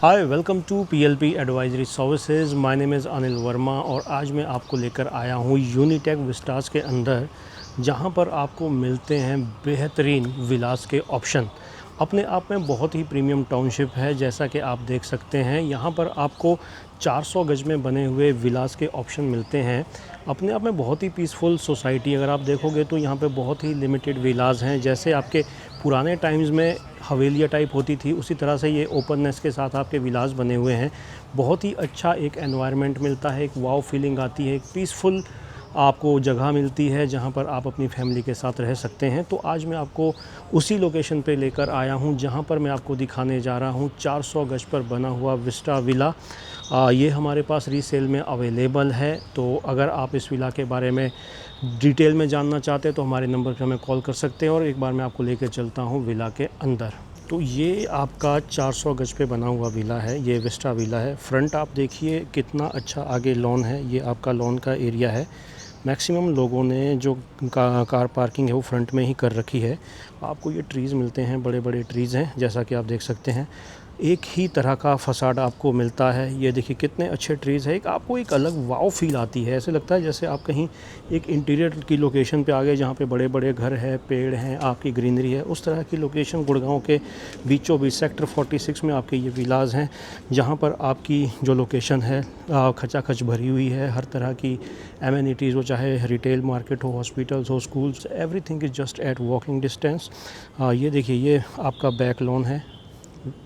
Hi welcome to PLP advisory services. My name is Anil Verma और आज मैं आपको लेकर आया हूँ यूनिटेक विस्टास के अंदर, जहाँ पर आपको मिलते हैं बेहतरीन विलास के ऑप्शन। अपने आप में बहुत ही प्रीमियम टाउनशिप है। जैसा कि आप देख सकते हैं, यहाँ पर आपको 400 गज में बने हुए विलास के ऑप्शन मिलते हैं। अपने आप में बहुत ही पीसफुल सोसाइटी। अगर आप देखोगे तो यहाँ पे बहुत ही लिमिटेड विलास हैं। जैसे आपके पुराने टाइम्स में हवेलियाँ टाइप होती थी, उसी तरह से ये ओपननेस के साथ आपके विलास बने हुए हैं। बहुत ही अच्छा एक एनवायरनमेंट मिलता है, एक वाव फीलिंग आती है, एक पीसफुल आपको जगह मिलती है जहाँ पर आप अपनी फैमिली के साथ रह सकते हैं। तो आज मैं आपको उसी लोकेशन पे लेकर आया हूँ जहाँ पर मैं आपको दिखाने जा रहा हूँ 400 गज पर बना हुआ विस्टा विला। ये हमारे पास रीसेल में अवेलेबल है। तो अगर आप इस विला के बारे में डिटेल में जानना चाहते हैं तो हमारे नंबर पर हमें कॉल कर सकते हैं और एक बार मैं आपको लेकर चलता हूँ विला के अंदर। तो ये आपका 400 गज पे बना हुआ विला है, ये विस्टा विला है। फ्रंट आप देखिए कितना अच्छा आगे लॉन है, ये आपका लॉन का एरिया है। मैक्सिमम लोगों ने जो कार पार्किंग है वो फ्रंट में ही कर रखी है। आपको ये ट्रीज़ मिलते हैं, बड़े बड़े ट्रीज़ हैं जैसा कि आप देख सकते हैं। एक ही तरह का फसाड आपको मिलता है। ये देखिए कितने अच्छे ट्रीज़ है। एक आपको एक अलग वाव फील आती है। ऐसे लगता है जैसे आप कहीं एक इंटीरियर की लोकेशन पे आ गए जहाँ पे बड़े बड़े घर हैं, पेड़ हैं, आपकी ग्रीनरी है। उस तरह की लोकेशन गुड़गांव के बीचों बीच सेक्टर 46 में आपके ये विलाज हैं, जहाँ पर आपकी जो लोकेशन है खचाखच भरी हुई है। हर तरह की एमेनिटीज़ हो, चाहे रिटेल मार्केट हो, हॉस्पिटल्स हो, schools, everything is just at walking distance. ये देखिए ये आपका बैक लॉन है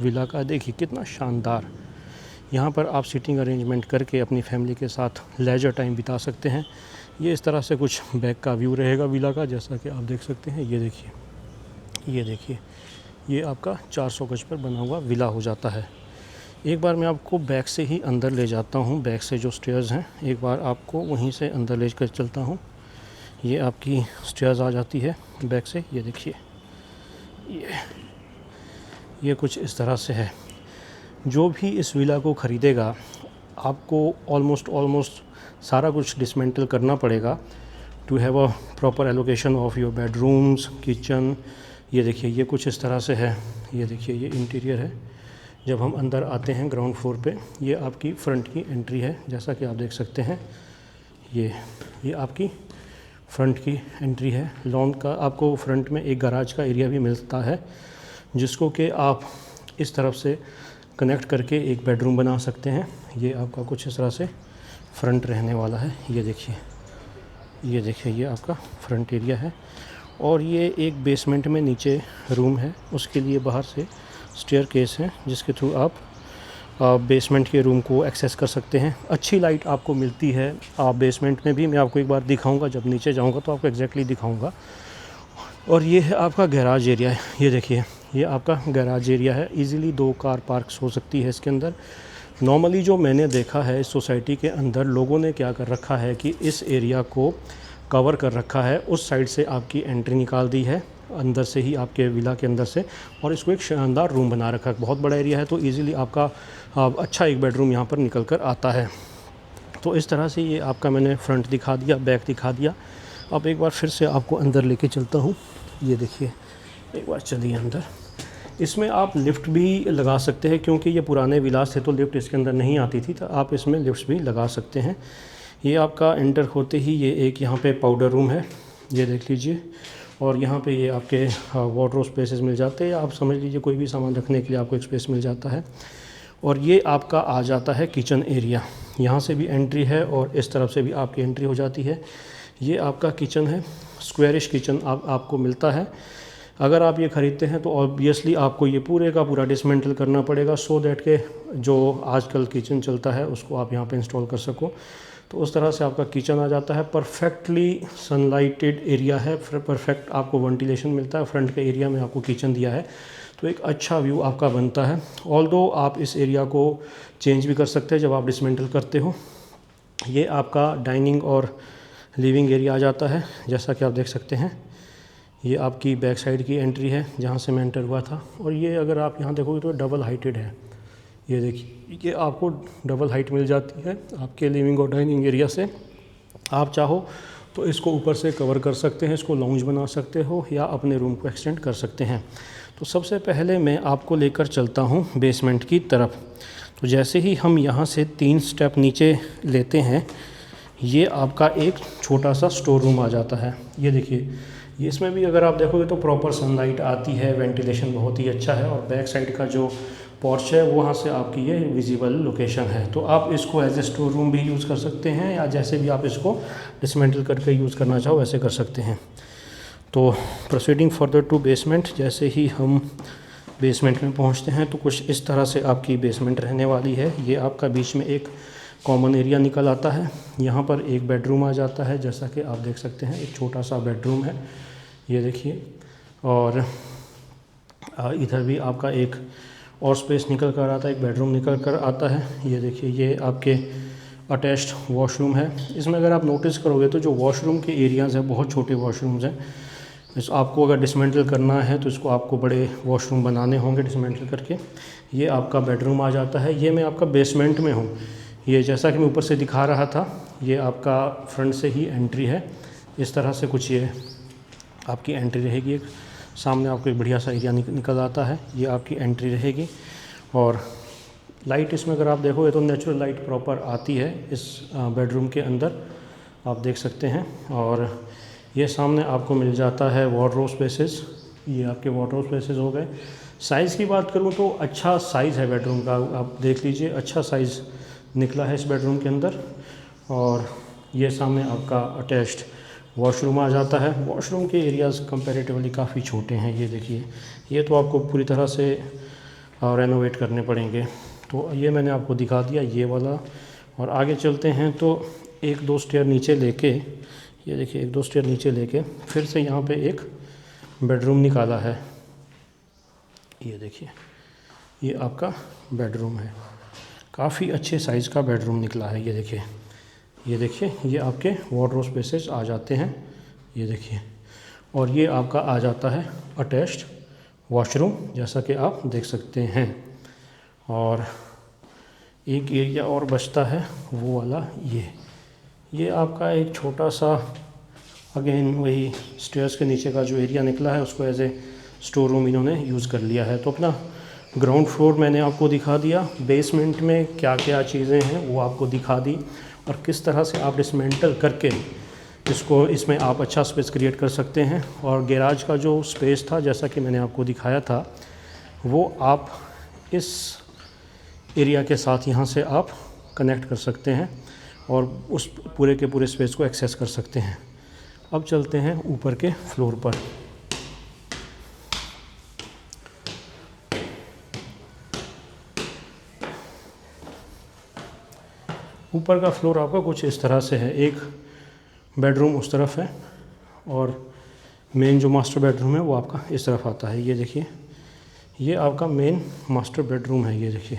विला का। देखिए कितना शानदार। यहाँ पर आप सीटिंग अरेंजमेंट करके अपनी फैमिली के साथ लेजर टाइम बिता सकते हैं। ये इस तरह से कुछ बैक का व्यू रहेगा विला का, जैसा कि आप देख सकते हैं। ये देखिए ये आपका 400 गज पर बना हुआ विला हो जाता है। एक बार मैं आपको बैक से ही अंदर ले जाता हूँ। बैक से जो स्टेयर्स हैं, एक बार आपको वहीं से अंदर ले कर चलता हूँ। ये आपकी स्टेयर्स आ जाती है बैक से। ये देखिए ये कुछ इस तरह से है। जो भी इस विला को ख़रीदेगा आपको ऑलमोस्ट सारा कुछ डिसमेंटल करना पड़ेगा to have a proper allocation of your bedrooms, kitchen. ये देखिए ये कुछ इस तरह से है। ये देखिए ये इंटीरियर है। जब हम अंदर आते हैं ग्राउंड फ्लोर पे, ये आपकी फ्रंट की एंट्री है, जैसा कि आप देख सकते हैं। ये आपकी फ्रंट की एंट्री है। लॉन का आपको फ्रंट में एक गराज का एरिया भी मिलता है, जिसको कि आप इस तरफ से कनेक्ट करके एक बेडरूम बना सकते हैं। ये आपका कुछ इस तरह से फ्रंट रहने वाला है। ये देखिए ये आपका फ्रंट एरिया है। और ये एक बेसमेंट में नीचे रूम है, उसके लिए बाहर से स्टेयर केस है जिसके थ्रू आप बेसमेंट के रूम को एक्सेस कर सकते हैं। अच्छी लाइट आपको मिलती है बेसमेंट में भी। मैं आपको एक बार दिखाऊंगा, जब नीचे जाऊंगा तो आपको एग्जैक्टली दिखाऊंगा। और ये है आपका गैराज एरिया है। ये देखिए ये आपका गैराज एरिया है। इजीली 2 कार पार्क्स हो सकती है इसके अंदर। नॉर्मली जो मैंने देखा है इस सोसाइटी के अंदर, लोगों ने क्या कर रखा है कि इस एरिया को कवर कर रखा है। उस साइड से आपकी एंट्री निकाल दी है, अंदर से ही आपके विला के अंदर से, और इसको एक शानदार रूम बना रखा है। बहुत बड़ा एरिया है तो इजीली आपका अच्छा एक बेडरूम यहाँ पर निकल कर आता है। तो इस तरह से ये आपका मैंने फ्रंट दिखा दिया, बैक दिखा दिया। अब एक बार फिर से आपको अंदर लेके चलता हूँ। ये देखिए एक बार चलिए अंदर। इसमें आप लिफ्ट भी लगा सकते हैं, क्योंकि ये पुराने विलास थे तो लिफ्ट इसके अंदर नहीं आती थी, तो आप इसमें लिफ्ट्स भी लगा सकते हैं। ये आपका एंटर होते ही ये एक यहाँ पे पाउडर रूम है, ये देख लीजिए। और यहाँ पे ये आपके वार्डरोब स्पेसेस मिल जाते हैं। आप समझ लीजिए कोई भी सामान रखने के लिए आपको एक स्पेस मिल जाता है। और ये आपका आ जाता है किचन एरिया। यहाँ से भी एंट्री है और इस तरफ से भी आपकी एंट्री हो जाती है। ये आपका किचन है, स्क्वायरिश किचन आपको मिलता है। अगर आप ये ख़रीदते हैं तो ऑब्वियसली आपको ये पूरे का पूरा डिसमेंटल करना पड़ेगा, सो दैट के जो आजकल किचन चलता है उसको आप यहाँ पे इंस्टॉल कर सको। तो उस तरह से आपका किचन आ जाता है। परफेक्टली सनलाइटेड एरिया है, परफेक्ट आपको वेंटिलेशन मिलता है। फ्रंट के एरिया में आपको किचन दिया है तो एक अच्छा व्यू आपका बनता है। ऑल्दो आप इस एरिया को चेंज भी कर सकते हैं जब आप डिसमेंटल करते हो। ये आपका डाइनिंग और लिविंग एरिया आ जाता है, जैसा कि आप देख सकते हैं। ये आपकी बैक साइड की एंट्री है जहाँ से मैं एंटर हुआ था। और ये अगर आप यहाँ देखोगे तो डबल हाइटेड है। ये देखिए ये आपको डबल हाइट मिल जाती है आपके लिविंग और डाइनिंग एरिया से। आप चाहो तो इसको ऊपर से कवर कर सकते हैं, इसको लाउंज बना सकते हो या अपने रूम को एक्सटेंड कर सकते हैं। तो सबसे पहले मैं आपको लेकर चलता हूँ बेसमेंट की तरफ। तो जैसे ही हम यहाँ से 3 स्टेप नीचे लेते हैं, ये आपका एक छोटा सा स्टोर रूम आ जाता है। ये देखिए, ये इसमें भी अगर आप देखोगे तो प्रॉपर सनलाइट आती है, वेंटिलेशन बहुत ही अच्छा है, और बैक साइड का जो पोर्च है वहाँ से आपकी ये विजिबल लोकेशन है। तो आप इसको एज ए स्टोर रूम भी यूज़ कर सकते हैं, या जैसे भी आप इसको डिसमेंटल करके यूज़ करना चाहो वैसे कर सकते हैं। तो प्रोसीडिंग फर्दर टू बेसमेंट, जैसे ही हम बेसमेंट में पहुंचते हैं तो कुछ इस तरह से आपकी बेसमेंट रहने वाली है। ये आपका बीच में एक कॉमन एरिया निकल आता है। यहाँ पर एक बेडरूम आ जाता है, जैसा कि आप देख सकते हैं, एक छोटा सा बेडरूम है, ये देखिए। और इधर भी आपका एक और स्पेस निकल कर आता है, एक बेडरूम निकल कर आता है। ये देखिए, ये आपके अटैच्ड वॉशरूम है। इसमें अगर आप नोटिस करोगे तो जो वॉशरूम के एरियाज़ हैं बहुत छोटे वॉशरूम्स हैं। इस आपको अगर डिसमेंटल करना है तो इसको आपको बड़े वॉशरूम बनाने होंगे डिसमेंटल करके। ये आपका बेडरूम आ जाता है। ये मैं आपका बेसमेंट में हूँ। ये जैसा कि मैं ऊपर से दिखा रहा था, ये आपका फ्रंट से ही एंट्री है। इस तरह से कुछ ये आपकी एंट्री रहेगी। एक सामने आपको एक बढ़िया सा एरिया निकल आता है, ये आपकी एंट्री रहेगी। और लाइट इसमें अगर आप देखोगे तो नेचुरल लाइट प्रॉपर आती है इस बेडरूम के अंदर, आप देख सकते हैं। और ये सामने आपको मिल जाता है वार्डरोब स्पेसेस। ये आपके वार्डरोब स्पेसेस हो गए। साइज़ की बात करूँ तो अच्छा साइज़ है बेडरूम का, आप देख लीजिए, अच्छा साइज़ निकला है इस बेडरूम के अंदर। और ये सामने आपका अटैच्ड वॉशरूम आ जाता है। वॉशरूम के एरियाज़ कंपैरेटिवली काफ़ी छोटे हैं, ये देखिए। ये तो आपको पूरी तरह से रेनोवेट करने पड़ेंगे। तो ये मैंने आपको दिखा दिया ये वाला। और आगे चलते हैं तो 1-2 स्टेयर नीचे लेके, ये देखिए 1-2 स्टेयर नीचे लेके फिर से यहाँ पे एक बेडरूम निकाला है। ये देखिए, ये आपका बेडरूम है। काफ़ी अच्छे साइज़ का बेडरूम निकला है, ये देखिए। ये देखिए, ये आपके वार्डरोब स्पेसेस आ जाते हैं, ये देखिए। और ये आपका आ जाता है अटैच्ड वॉशरूम, जैसा कि आप देख सकते हैं। और एक एरिया और बचता है, वो वाला ये आपका एक छोटा सा, अगेन वही स्टेयर्स के नीचे का जो एरिया निकला है उसको एज ए स्टोर रूम इन्होंने यूज़ कर लिया है। तो अपना ग्राउंड फ्लोर मैंने आपको दिखा दिया, बेसमेंट में क्या क्या चीज़ें हैं वो आपको दिखा दी, और किस तरह से आप डिसमेंटल करके इसमें आप अच्छा स्पेस क्रिएट कर सकते हैं। और गैराज का जो स्पेस था, जैसा कि मैंने आपको दिखाया था, वो आप इस एरिया के साथ यहाँ से आप कनेक्ट कर सकते हैं और उस पूरे के पूरे स्पेस को एक्सेस कर सकते हैं। अब चलते हैं ऊपर के फ्लोर पर। ऊपर का फ्लोर आपका कुछ इस तरह से है। एक बेडरूम उस तरफ है और मेन जो मास्टर बेडरूम है वो आपका इस तरफ आता है। ये देखिए, ये आपका मेन मास्टर बेडरूम है। ये देखिए,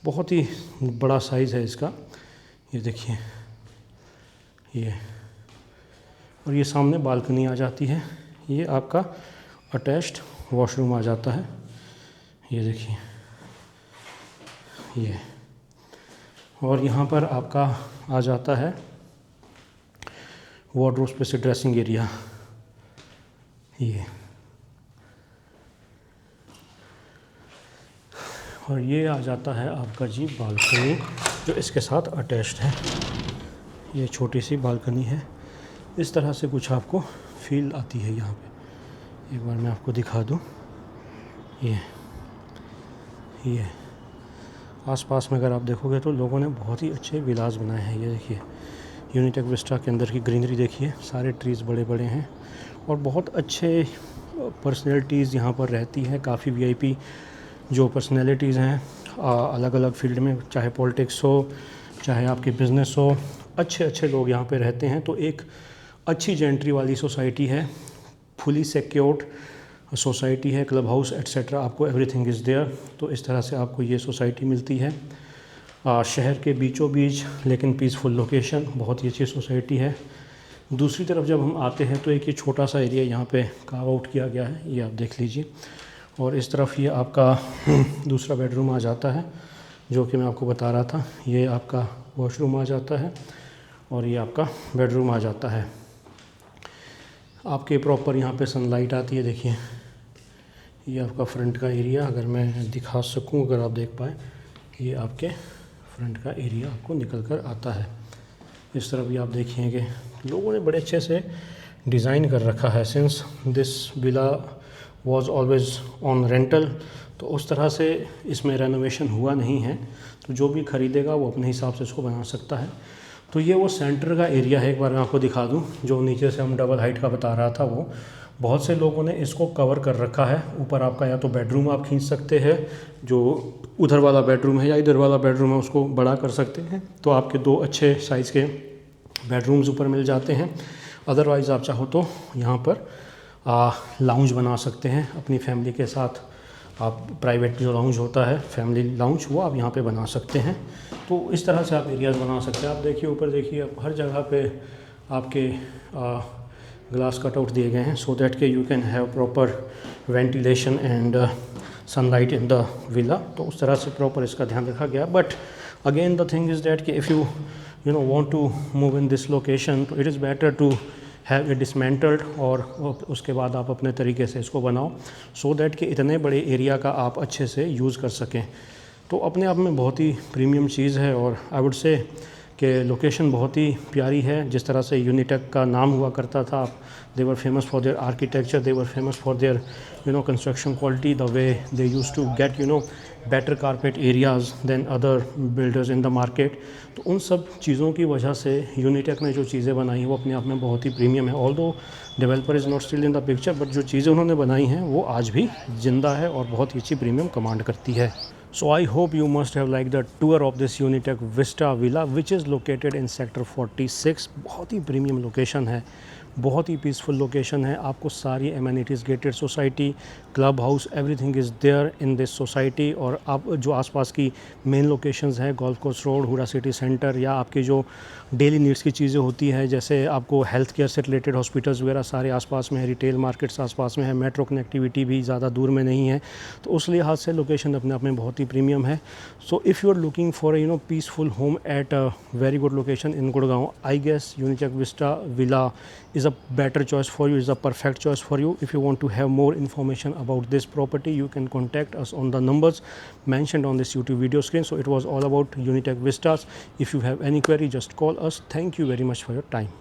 बहुत ही बड़ा साइज़ है इसका, ये देखिए ये। और ये सामने बालकनी आ जाती है। ये आपका अटैच्ड वॉशरूम आ जाता है, ये देखिए ये। और यहाँ पर आपका आ जाता है वार्डरोब स्पेस ड्रेसिंग एरिया, ये। और ये आ जाता है आपका जी बालकनी, जो इसके साथ अटैच्ड है। ये छोटी सी बालकनी है। इस तरह से कुछ आपको फील आती है यहाँ पे। एक बार मैं आपको दिखा दूँ, ये आसपास में अगर आप देखोगे तो लोगों ने बहुत ही अच्छे विलास बनाए हैं। ये देखिए, यूनिटेक विस्टा के अंदर की ग्रीनरी देखिए, सारे ट्रीज़ बड़े बड़े हैं और बहुत अच्छे पर्सनैलिटीज़ यहाँ पर रहती हैं। काफ़ी वीआईपी जो पर्सनैलिटीज़ हैं अलग अलग फील्ड में, चाहे पॉलिटिक्स हो, चाहे आपके बिज़नेस हो, अच्छे अच्छे लोग यहाँ पे रहते हैं। तो एक अच्छी जेंट्री वाली सोसाइटी है, फुली सिक्योर्ड सोसाइटी है, क्लब हाउस एट्सेट्रा, आपको एवरीथिंग इज़ देयर। तो इस तरह से आपको ये सोसाइटी मिलती है शहर के बीचों बीच, लेकिन पीसफुल लोकेशन, बहुत ही अच्छी सोसाइटी है। दूसरी तरफ जब हम आते हैं तो एक ये छोटा सा एरिया यहाँ पे कार्व आउट किया गया है, ये आप देख लीजिए। और इस तरफ ये आपका दूसरा बेडरूम आ जाता है, जो कि मैं आपको बता रहा था। ये आपका वॉशरूम आ जाता है और ये आपका बेडरूम आ जाता है। आपके प्रॉपर यहाँ पे सनलाइट आती है, देखिए ये आपका फ्रंट का एरिया, अगर मैं दिखा सकूं, अगर आप देख पाए, ये आपके फ्रंट का एरिया आपको निकल कर आता है। इस तरह भी आप देखेंगे लोगों ने बड़े अच्छे से डिज़ाइन कर रखा है। Since this villa was always on rental, तो उस तरह से इसमें रेनोवेशन हुआ नहीं है, तो जो भी ख़रीदेगा वो अपने हिसाब से इसको बना सकता है। तो ये वो सेंटर का एरिया है, एक बार मैं आपको दिखा दूं, जो नीचे से हम डबल हाइट का बता रहा था, वो बहुत से लोगों ने इसको कवर कर रखा है। ऊपर आपका या तो बेडरूम आप खींच सकते हैं, जो उधर वाला बेडरूम है, या इधर वाला बेडरूम है उसको बड़ा कर सकते हैं, तो आपके 2 अच्छे साइज़ के बेडरूम्स ऊपर मिल जाते हैं। अदरवाइज़ आप चाहो तो यहाँ पर लाउंज बना सकते हैं अपनी फैमिली के साथ। आप प्राइवेट जो लाउंज होता है, फैमिली लाउंज, वो आप यहाँ पे बना सकते हैं। तो इस तरह से आप एरियाज़ बना सकते हैं। आप देखिए ऊपर देखिए, आप हर जगह पे आपके ग्लास कटआउट दिए गए हैं, सो दैट के you can have proper ventilation and sunlight in the villa. तो उस तरह से प्रॉपर इसका ध्यान रखा गया। But again the thing is that कि if you no want to move in this location, तो it is better to have it dismantled, और उसके बाद आप अपने तरीके से इसको बनाओ, सो दैट कि इतने बड़े एरिया का आप अच्छे से यूज़ कर सकें। तो अपने आप में बहुत ही प्रीमियम चीज़ है, और आई वुड से कि लोकेशन बहुत ही प्यारी है। जिस तरह से यूनिटेक का नाम हुआ करता था, they were famous for their architecture, they were famous for their construction quality, the way they use to get better carpet areas than other builders in the market. तो उन सब चीज़ों की वजह से यूनिटेक ने जो चीज़ें बनाई वो अपने आप में बहुत ही प्रीमियम है। Although developer is not still in the picture, but जो चीज़ें उन्होंने बनाई हैं वो आज भी ज़िंदा है और बहुत ही अच्छी प्रीमियम कमांड करती है। So I hope you must have liked the tour of this Unitech Vista Villa, which is located in Sector 46। बहुत ही प्रीमियम लोकेशन है, बहुत ही पीसफुल लोकेशन है। आपको सारी amenities, gated society, club house, everything is there in this society. और आप जो आसपास की मेन लोकेशंस हैं, golf course road, Huda city centre, या आपकी जो डेली नीड्स की चीज़ें होती हैं, जैसे आपको हेल्थ केयर से रिलेटेड हॉस्पिटल्स वगैरह सारे आसपास में है, रिटेल मार्केट्स आसपास में है, मेट्रो कनेक्टिविटी भी ज़्यादा दूर में नहीं है। तो उस लिहाज से लोकेशन अपने आप में बहुत ही प्रीमियम है। So if you are looking for peaceful home at a very good location in Gurgaon, I guess Unitech vista villa is a better choice for you, is a perfect choice for you. If you want to have more information about this property, you can contact us on the numbers mentioned on this YouTube video screen. So it was all about Unitech Vistas. If you have any query, just call us. Thank you very much for your time.